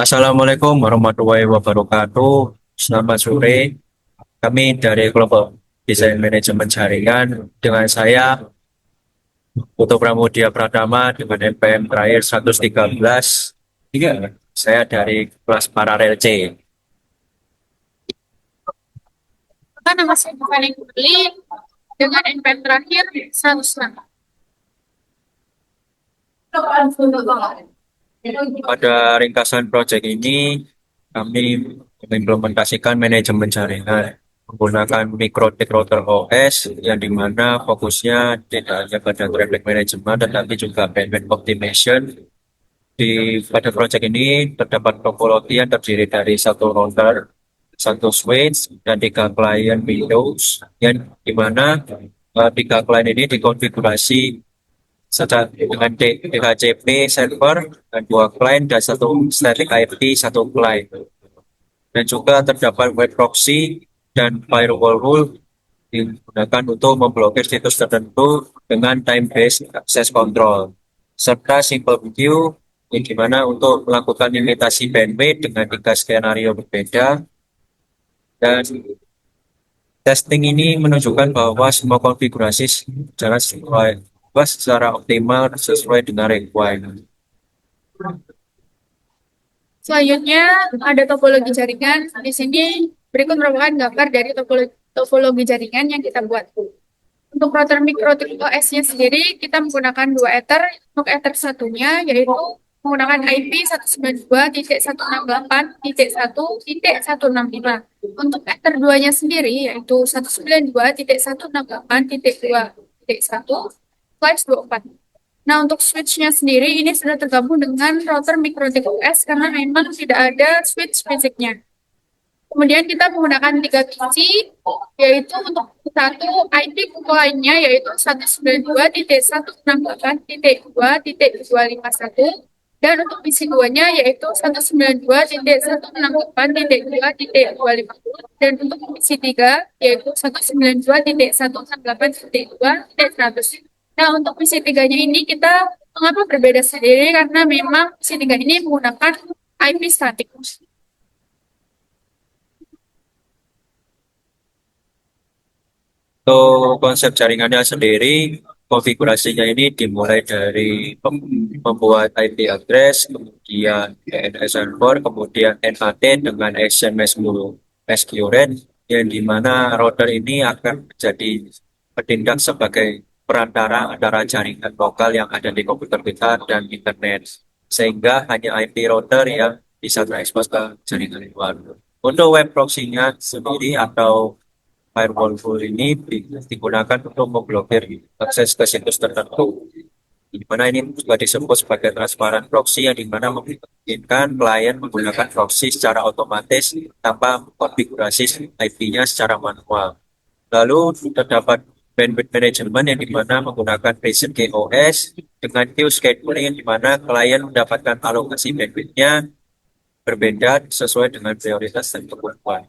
Assalamualaikum warahmatullahi wabarakatuh. Selamat sore. Kami dari kelompok desain manajemen jaringan dengan saya Putu Pramudia Pratama dengan NPM terakhir 113. Saya dari kelas paralel C. Maka nama saya Fani Kudli dengan NPM terakhir 106. Pada ringkasan proyek ini kami mengimplementasikan manajemen jaringan menggunakan Mikrotik Router OS yang dimana fokusnya tidak hanya pada traffic management tetapi juga bandwidth optimization. Pada proyek ini terdapat topologi yang terdiri dari satu router, satu switch, dan tiga client Windows, yang dimana tiga client ini dikonfigurasi secara dengan DHCP server dan dua client dan satu static IP satu client. Dan juga terdapat web proxy dan firewall rule digunakan untuk memblokir situs tertentu dengan time-based access control, serta simple queue yang dimana untuk melakukan limitasi bandwidth dengan tiga skenario berbeda. Dan testing ini menunjukkan bahwa semua konfigurasi secara optimal sesuai dengan requirement. Selanjutnya ada topologi jaringan. Di sini berikut merupakan gambar dari topologi jaringan yang kita buat. Untuk router Mikrotik OS-nya sendiri, kita menggunakan dua ether. Untuk ether satunya yaitu menggunakan IP 192.168.1.165. Untuk ether 2-nya sendiri yaitu 192.168.2.1/24. Nah, untuk switch-nya sendiri ini sudah tergabung dengan router Mikrotik OS karena memang tidak ada switch fisiknya. Kemudian kita menggunakan tiga biji, yaitu untuk satu IP lainnya yaitu 192.168.2.251 dan untuk PC 2-nya yaitu 192.168.2.250 dan untuk PC 3 yaitu 192.168.2.100. Nah, untuk PC 3-nya ini kita mengapa berbeda sendiri karena memang PC 3 ini menggunakan IP statik. Untuk konsep jaringannya sendiri, konfigurasinya ini dimulai dari membuat IP address, kemudian DNS server, kemudian NAT dengan Action Masquerade, yang dimana router ini akan menjadi bertindak sebagai perantara antara jaringan lokal yang ada di komputer kita dan internet, sehingga hanya IP router yang bisa terekspos ke jaringan luar. Untuk web proxy-nya sendiri atau firewall tool ini digunakan untuk memblokir akses ke situs tertentu. Di mana ini juga disebut sebagai transparent proxy yang dimana memungkinkan klien menggunakan proxy secara otomatis tanpa konfigurasi IP-nya secara manual. Lalu terdapat bandwidth management yang dimana menggunakan Basic KOS dengan queue scheduling yang dimana klien mendapatkan alokasi bandwidth-nya berbeda sesuai dengan prioritas dan kebutuhan.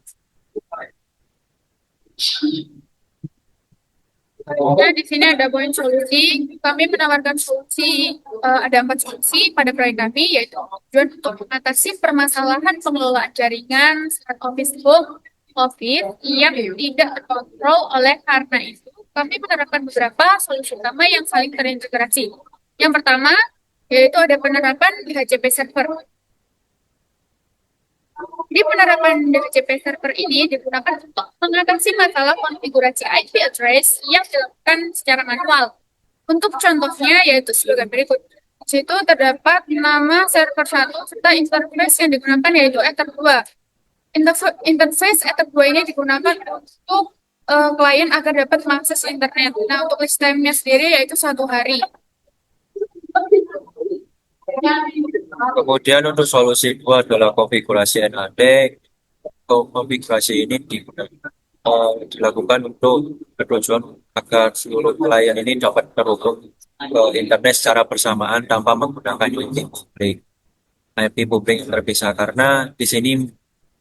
Nah, di sini ada poin solusi. Kami menawarkan solusi, ada 4 solusi pada proyek kami, yaitu tujuan untuk mengatasi permasalahan pengelolaan jaringan saat office home COVID yang tidak terkontrol. Oleh karena itu, kami menerapkan beberapa solusi utama yang saling terintegrasi. Yang pertama, yaitu ada penerapan DHCP server. Jadi penerapan DHCP server ini digunakan untuk mengatasi masalah konfigurasi IP address yang dilakukan secara manual. Untuk contohnya yaitu sebagai berikut. Di situ terdapat nama server 1 serta interface yang digunakan yaitu Ether 2. Interface Ether 2 ini digunakan untuk klien agar dapat mengakses internet. Nah, untuk list time-nya sendiri yaitu 1 hari. Kemudian untuk solusi kedua adalah konfigurasi NAT. Konfigurasi ini dilakukan untuk bertujuan agar seluruh klien ini dapat terhubung ke internet secara bersamaan tanpa menggunakan IP publik. IP publik yang terpisah karena di sini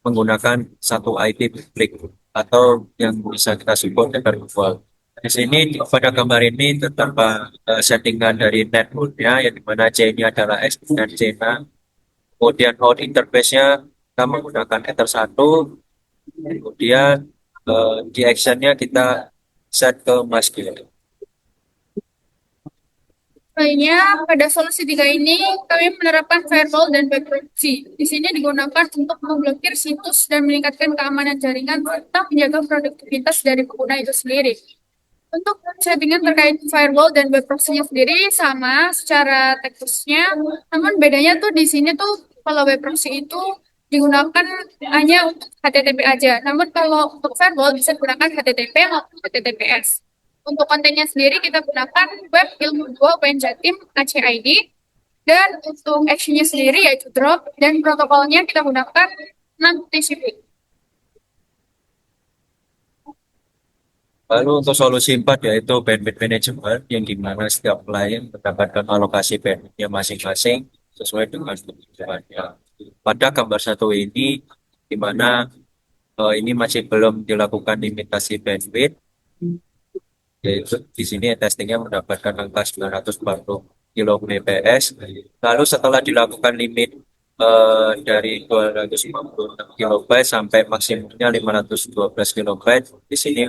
menggunakan satu IP publik atau yang bisa kita sebut interval. Di sini pada gambar ini terdapat settingan dari networknya yang dimana C-nya adalah X dan C-nya Kemudian out interface-nya kita menggunakan Ether 1, kemudian di action-nya kita set ke MySQL. Lainnya, pada solusi tiga ini, kami menerapkan firewall dan web proxy. Di sini digunakan untuk memblokir situs dan meningkatkan keamanan jaringan serta menjaga produktivitas dari pengguna itu sendiri. Untuk settingan terkait firewall dan web proxy-nya sendiri sama secara teknisnya, namun bedanya tuh di sini tuh kalau web proxy itu digunakan hanya untuk HTTP aja. Namun kalau untuk firewall bisa digunakan HTTP maupun HTTPS. Untuk kontennya sendiri kita gunakan web ilmu 2 Jatim ACID, dan untuk actionnya sendiri yaitu drop, dan protokolnya kita gunakan 6 TCP. Lalu untuk solusi 4 yaitu bandwidth management yang dimana setiap klien mendapatkan alokasi bandwidthnya masing-masing sesuai dengan kebutuhannya. Pada gambar satu ini, di mana ini masih belum dilakukan limitasi bandwidth, yaitu di sini testingnya mendapatkan angka 940 kbps. Lalu setelah dilakukan limit dari 256 kilobyte sampai maksimumnya 512 kilobyte, di sini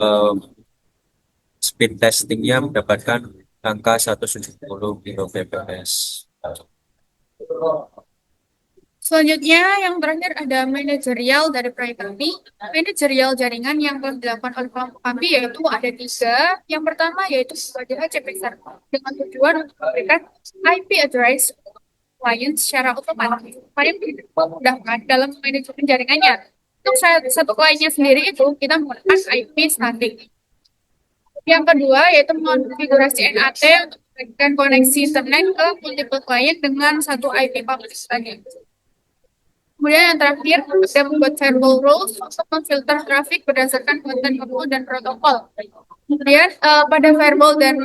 eh, speed testingnya mendapatkan angka 170 kbps. Selanjutnya, yang terakhir ada manajerial dari proyek kami. Manajerial jaringan yang telah dilakukan oleh kelompok kami yaitu ada tiga. Yang pertama yaitu sebagai HCP server dengan tujuan untuk memberikan IP address klien secara otomatis. Klien memudahkan dalam manajemen jaringannya. Untuk satu kliennya sendiri itu kita menggunakan IP static. Yang kedua yaitu mengonfigurasi NAT untuk memberikan koneksi internet ke multiple client dengan satu IP public tadi. Kemudian yang terakhir, kita membuat firewall rules untuk memfilter traffic berdasarkan konten kemudian dan protokol. Kemudian pada firewall dan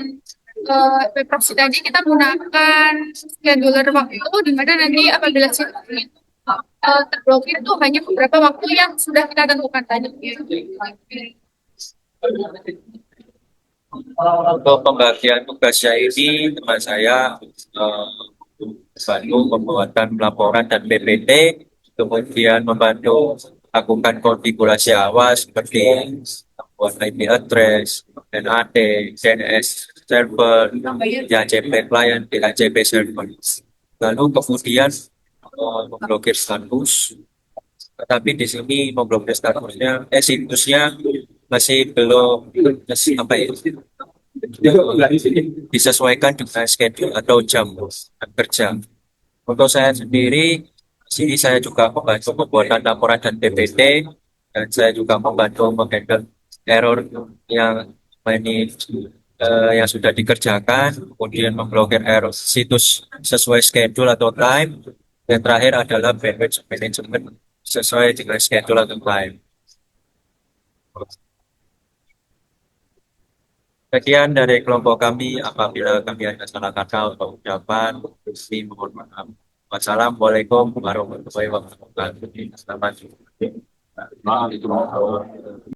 web proxy tadi kita menggunakan scheduler waktu di mana nanti apabila situs itu terblokir itu hanya beberapa waktu yang sudah kita tentukan tadi. Untuk pembagian tugasnya ini, teman saya membantu membuatkan laporan dan PPT, kemudian membantu lakukan konfigurasi awal seperti membuat IP address, NAT, DNS server, DHCP client, DHCP server. Lalu kemudian memblokir status, tetapi di sini memblokir statusnya, situsnya masih belum apa ya, disesuaikan dengan schedule atau jam kerja. Untuk saya sendiri, sini saya juga membantu pembuatan laporan dan PPT, dan saya juga membantu menghandle error yang ini yang sudah dikerjakan, kemudian memblokir error situs sesuai schedule atau time, dan terakhir adalah bandwidth management sesuai dengan schedule atau time. Sekian dari kelompok kami, apabila kami ada salah kata atau ucapan, kami mohon maaf. Wassalamualaikum warahmatullahi wabarakatuh. Selamat.